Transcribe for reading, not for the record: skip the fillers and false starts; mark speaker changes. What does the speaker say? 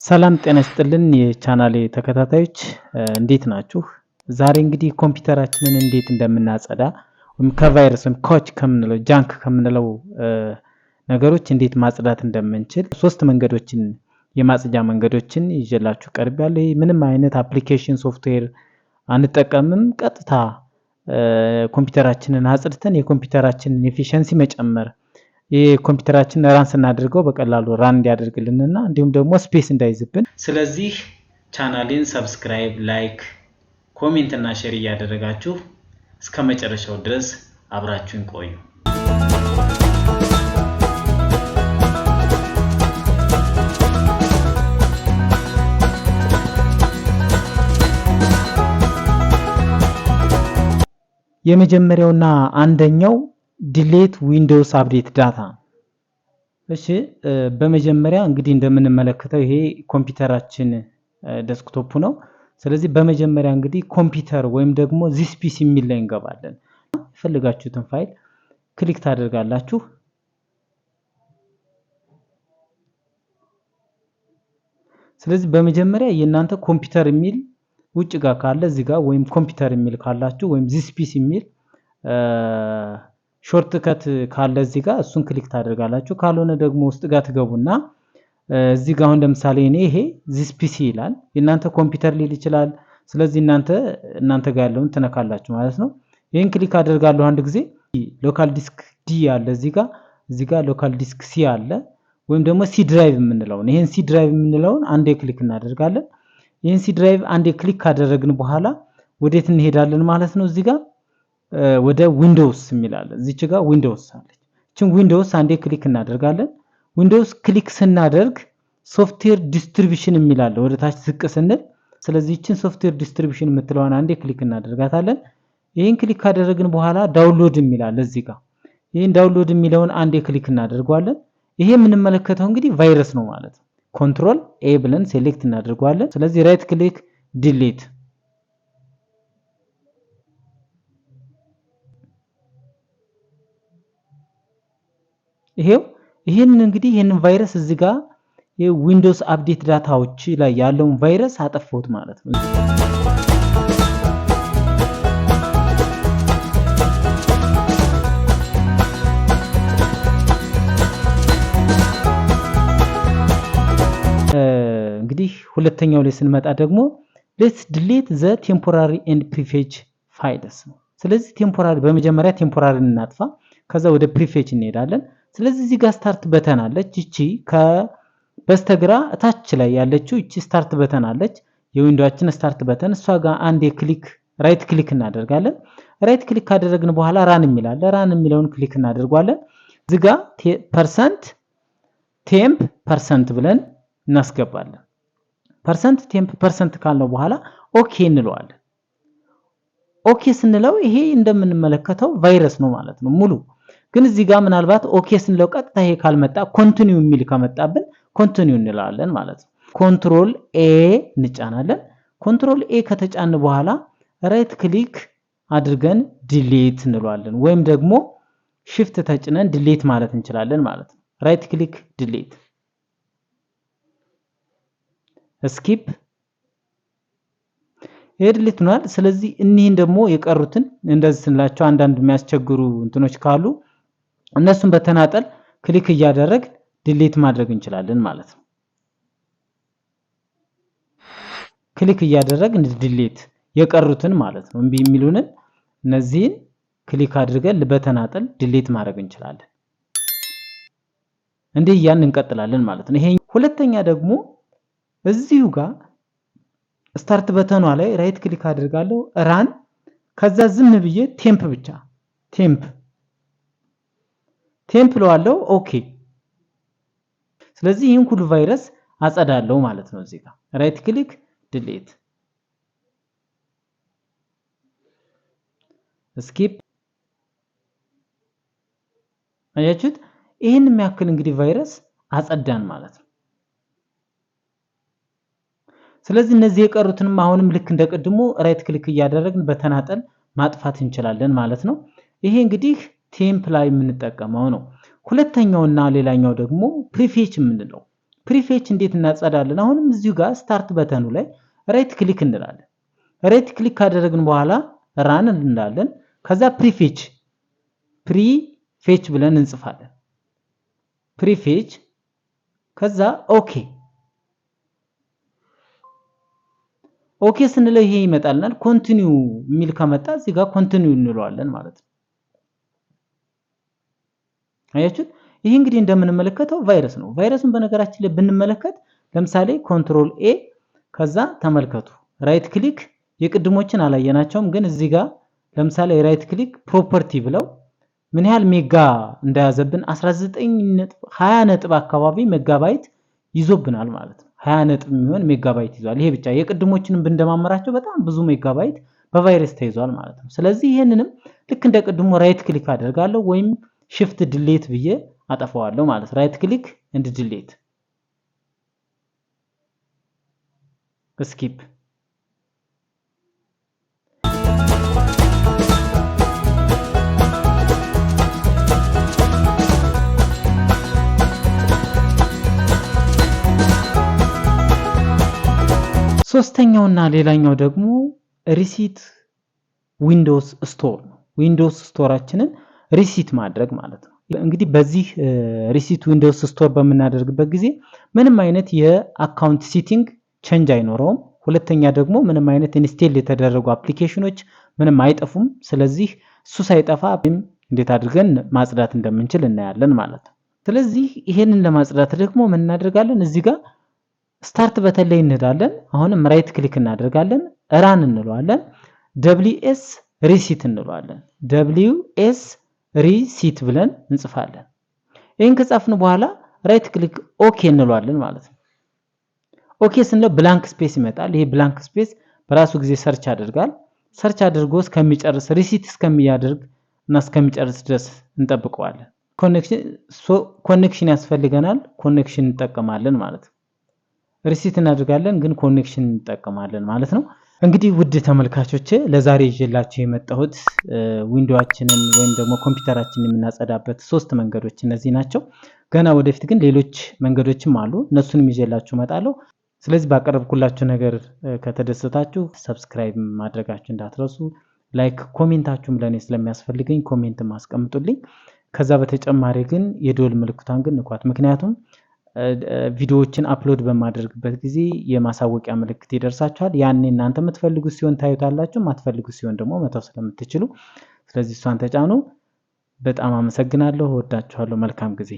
Speaker 1: ሰላም ጤና ይስጥልን የቻናሌ ተከታታዮች እንዴት ናችሁ? ዛሬ እንግዲህ ኮምፒውተራችንን እንዴት እንደምናጸዳ ወይም ከቫይረስ ወይም ኮች ከምንለው ጃንክ ከምንለው ነገሮች እንዴት ማጽዳት እንደምንችል ሶስት መንገዶችን የማጽጃ መንገዶችን ይዤላችሁ ቀርቤያለሁ። ምንም አይነት አፕሊኬሽን ሶፍትዌር አንጠቀምም። ቀጥታ ኮምፒውተራችንን አጽድተን የኮምፒውተራችንን ኤፊሺየንሲ መጨመር የኮምፒውተራችን ራን ስናደርገው በቀላሉ ራን እንዲያደርግልንና እንዲሁም ደግሞ ስፔስ እንዳይዝብን። ስለዚህ ቻናሌን ሰብስክራይብ፣ ላይክ፣ ኮሜንት እና ሼር እያደረጋችሁ እስከ መጨረሻው ድረስ አብራችሁን ቆዩ። የመጀመሪያውና አንደኛው delete windows update data። እሺ በመጀመሪያ እንግዲህ እንደምንመለከተው ይሄ ኮምፒውተራችን ዴስክቶፕ ነው። ስለዚህ በመጀመሪያ እንግዲህ ኮምፒውተር ወይም ደግሞ this pc የሚል ላይ እንገባለን። ፈልጋችሁትን ፋይል ክሊክ ታደርጋላችሁ። ስለዚህ በመጀመሪያ የናንተ ኮምፒውተር የሚል ውጭ ጋር ካለ እዚህ ጋር ወይም ኮምፒውተር የሚል ካላችሁ ወይም this pc የሚል ሾርትከት ካለ እዚህ ጋር እሱን ክሊክ ታደርጋላችሁ። ካልሆነ ደግሞ ውስጥ ጋር ትገቡና እዚህ ጋር አሁን ለምሳሌ እኔ ይሄ this pc ይላል የናንተ ኮምፒውተር ሊል ይችላል። ስለዚህ እናንተ ጋር ያለውን ትነካላችሁ ማለት ነው። ይሄን ክሊክ አደርጋለሁ አንድ ጊዜ ሎካል ዲስክ ዲ አለ እዚህ ጋር ሎካል ዲስክ ሲ አለ ወይም ደግሞ ሲ ድራይቭ የምንለው ይሄን ሲ ድራይቭ የምንለውን አንዴ ክሊክ እናደርጋለን። ይሄን ሲ ድራይቭ አንዴ ክሊክ ካደረግን በኋላ ወዴት እንሄዳለን ማለት ነው? እዚህ ጋር ወደ ዊንዶውስ የሚላል እዚች ጋር ዊንዶውስ አለች። እቺን ዊንዶውስ አንዴ ክሊክ እናደርጋለን። ዊንዶውስ ክሊክ ስናደርግ ሶፍትዌር ዲስትሪቢዩሽን የሚላል ወደ ታች ዝቅ ስንል፣ ስለዚህ እቺን ሶፍትዌር ዲስትሪቢዩሽን የምትለዋን አንዴ ክሊክ እናደርጋታለን። ይሄን ክሊክ ካደረግን በኋላ ዳውንሎድ የሚላል እዚህ ጋር ይሄን ዳውንሎድ የሚለውን አንዴ ክሊክ እናደርጋለን። ይሄ የምንመለከተው እንግዲህ ቫይረስ ነው ማለት ነው። ኮንትሮል ኤ ብለን ሴሌክት እናደርጋለን። ስለዚህ ራይት ክሊክ ዲሊት ይሄን እንግዲህ ይሄን ቫይረስ እዚህ ጋር የዊንዶውስ አፕዴት ዳታዎች ላይ ያለውን ቫይረስ አጠፋሁት ማለት ነው። እንግዲህ ሁለተኛው ላይ ስንመጣ ደግሞ let's delete the temporary and prefetch files ነው። ስለዚህ ቴምፖራሪ በመጀመሪያ ቴምፖራሪ እናጥፋ፣ ከዛ ወደ prefetch እንሄዳለን። ስለዚህ እዚህ ጋር ስታርት በተን አለች። እቺ በስተግራ ታች ላይ ያለችው እቺ ስታርት በተን አለች፣ የዊንዶዋችን ስታርት በተን። እሷ ጋር አንዴ ክሊክ ራይት ክሊክ እናደርጋለን። ራይት ክሊክ ካደረግን በኋላ ራን የሚላል ራን የሚለውን ክሊክ እናደርጋለን። እዚህ ጋር %temp% ብለን እናስገባለን። %temp% ካልነው በኋላ ኦኬ እንለዋለን። ኦኬ ስንለው ይሄ እንደምንመለከተው ቫይረስ ነው ማለት ነው ሙሉ። ግን እዚህ ጋር ምናልባት ኦኬ ስንለው ቀጥታ ይሄ ካልመጣ ኮንቲኒው የሚል ከመጣብን ኮንቲኒው እንላለን ማለት ነው። ኮንትሮል ኤ እንጫናለን። ኮንትሮል ኤ ከተጫን በኋላ ራይት ክሊክ አድርገን ዲሊት እንለዋለን ወይም ደግሞ shift ተጭነን ዲሊት ማለት እንችላለን ማለት ነው። ራይት ክሊክ ዲሊት ስኪፕ ዲሊት ሆኗል። ስለዚህ እኒህን ደግሞ የቀሩትን እንደዚህ ስንላቸው አንዳንድ የሚያስቸግሩ እንትኖች ካሉ እነሱን በተናጠል ክሊክ እያደረግ ዲሊት ማድረግ እንችላለን ማለት ነው። ክሊክ እያደረግ ዲሊት የቀሩትን ማለት ነው እምቢ የሚሉንን እነዚህን ክሊክ አድርገን በተናጠል ዲሊት ማድረግ እንችላለን። እንዲህ ያን እንቀጥላለን ማለት ነው። ይሄ ሁለተኛ ደግሞ እዚሁ ጋር ስታርት በተኗ ላይ ራይት ክሊክ አድርጋለሁ ራን፣ ከዛ ዝም ብዬ ቴምፕ ብቻ ቴምፕ ለዋለው ኦኬ። ስለዚህ ይሄን ሁሉ ቫይረስ አጸዳለሁ ማለት ነው። እዚህ ጋር ራይት ክሊክ ዲሊት ስኪፕ አያችሁት? ይሄን የሚያክል እንግዲህ ቫይረስ አጸዳን ማለት ነው። ስለዚህ እነዚህ የቀሩትንም አሁንም ልክ እንደቀድሞ ራይት ክሊክ እያደረግን በተናጠል ማጥፋት እንችላለን ማለት ነው። ይሄ እንግዲህ ቴምፕ ላይ የምንጠቀመው ነው። ሁለተኛውና ሌላኛው ደግሞ ፕሪፌች የምንለው ፕሪፌች እንዴት እናጸዳለን? አሁንም እዚሁ ጋር ስታርት በተኑ ላይ ራይት ክሊክ እንላለን። ራይት ክሊክ ካደረግን በኋላ ራን እንላለን። ከዛ ፕሪፌች ብለን እንጽፋለን። ፕሪፌች ከዛ ኦኬ ስንለው ይሄ ይመጣልናል። ኮንቲኒው የሚል ከመጣ እዚህ ጋር ኮንቲኒው እንለዋለን ማለት ነው። አያችሁት? ይሄ እንግዲህ እንደምንመለከተው ቫይረስ ነው። ቫይረሱን በነገራችን ላይ ብንመለከት ለምሳሌ ኮንትሮል ኤ ከዛ ተመልከቱ ራይት ክሊክ የቅድሞችን አላየናቸውም፣ ግን እዚህ ጋር ለምሳሌ ራይት ክሊክ ፕሮፐርቲ ብለው ምን ያህል ሜጋ እንደያዘብን 20 ነጥብ አካባቢ ሜጋባይት ይዞብናል ማለት ነው። 20 ነጥብ የሚሆን ሜጋባይት ይዟል። ይሄ ብቻ የቅድሞችንም ብንደማመራቸው በጣም ብዙ ሜጋባይት በቫይረስ ተይዟል ማለት ነው። ስለዚህ ይሄንንም ልክ እንደ ቅድሙ ራይት ክሊክ አደርጋለሁ ወይም shift delete ብዬ አጠፋዋለሁ ማለት ራይት ክሊክ and delete skip ሶስተኛውና ሌላኛው ደግሞ ሪሲት ዊንዶውስ ስቶር ነው። ዊንዶውስ ስቶራችንን ሪሲት ማድረግ ማለት ነው። እንግዲህ በዚህ ሪሲት ዊንዶውስ ስቶር በምናደርግበት ጊዜ ምንም አይነት የአካውንት ሴቲንግ ቼንጅ አይኖረውም። ሁለተኛ ደግሞ ምንም አይነት ኢንስቴል የተደረጉ አፕሊኬሽኖች ምንም አይጠፉም። ስለዚህ እሱ ሳይጠፋ እንዴት አድርገን ማጽዳት እንደምንችል እናያለን ማለት ነው። ስለዚህ ይሄንን ለማጽዳት ደግሞ ምን እናደርጋለን? እዚህ ጋር ስታርት በተን ላይ እንሄዳለን። አሁንም ራይት ክሊክ እናደርጋለን፣ ራን እንለዋለን፣ WS ሪሲት እንለዋለን። WS ሪሲት ብለን እንጽፋለን። ይሄን ከጻፍን በኋላ ራይት ክሊክ ኦኬ እንለዋለን ማለት ነው። ኦኬ ስንለው ብላንክ ስፔስ ይመጣል። ይሄ ብላንክ ስፔስ በራሱ ጊዜ ሰርች ያደርጋል። ሰርች አድርጎ እስከሚጨርስ ሪሲት እስከሚያደርግ እና እስከሚጨርስ ድረስ እንጠብቀዋለን። ኮኔክሽን ያስፈልገናል። ኮኔክሽን እንጠቀማለን ማለት ነው። ሪሲት እናደርጋለን ግን ኮኔክሽን እንጠቀማለን ማለት ነው። እንግዲህ ውድ ተመልካቾቼ ለዛሬ ይዤላችሁ የመጣሁት ዊንዶዋችንን ወይም ደግሞ ኮምፒውተራችንን የምናጸዳበት 3 መንገዶች እነዚህ ናቸው። ገና ወደፊት ግን ሌሎች መንገዶችም አሉ። እነሱንም ይዤላችሁ እመጣለሁ። ስለዚህ ባቀረብኩላችሁ ነገር ከተደሰታችሁ ሰብስክራይብ ማድረጋችሁ እንዳትረሱ። ላይክ ኮሜንታችሁም ለኔ ስለሚያስፈልገኝ ኮሜንት ማስቀምጡልኝ። ከዛ በተጨማሪ ግን የደወል ምልክቷን ግን ንኳት። ምክንያቱም ቪዲዮዎችን አፕሎድ በማድረግበት ጊዜ የማሳወቂያ ምልክት ይደርሳችኋል። ያኔ እናንተ የምትፈልጉት ሲሆን ታዩታላችሁ፣ የማትፈልጉት ሲሆን ደግሞ መተው ስለምትችሉ ስለዚህ እሷን ተጫኑ። በጣም አመሰግናለሁ። ወዳችኋለሁ። መልካም ጊዜ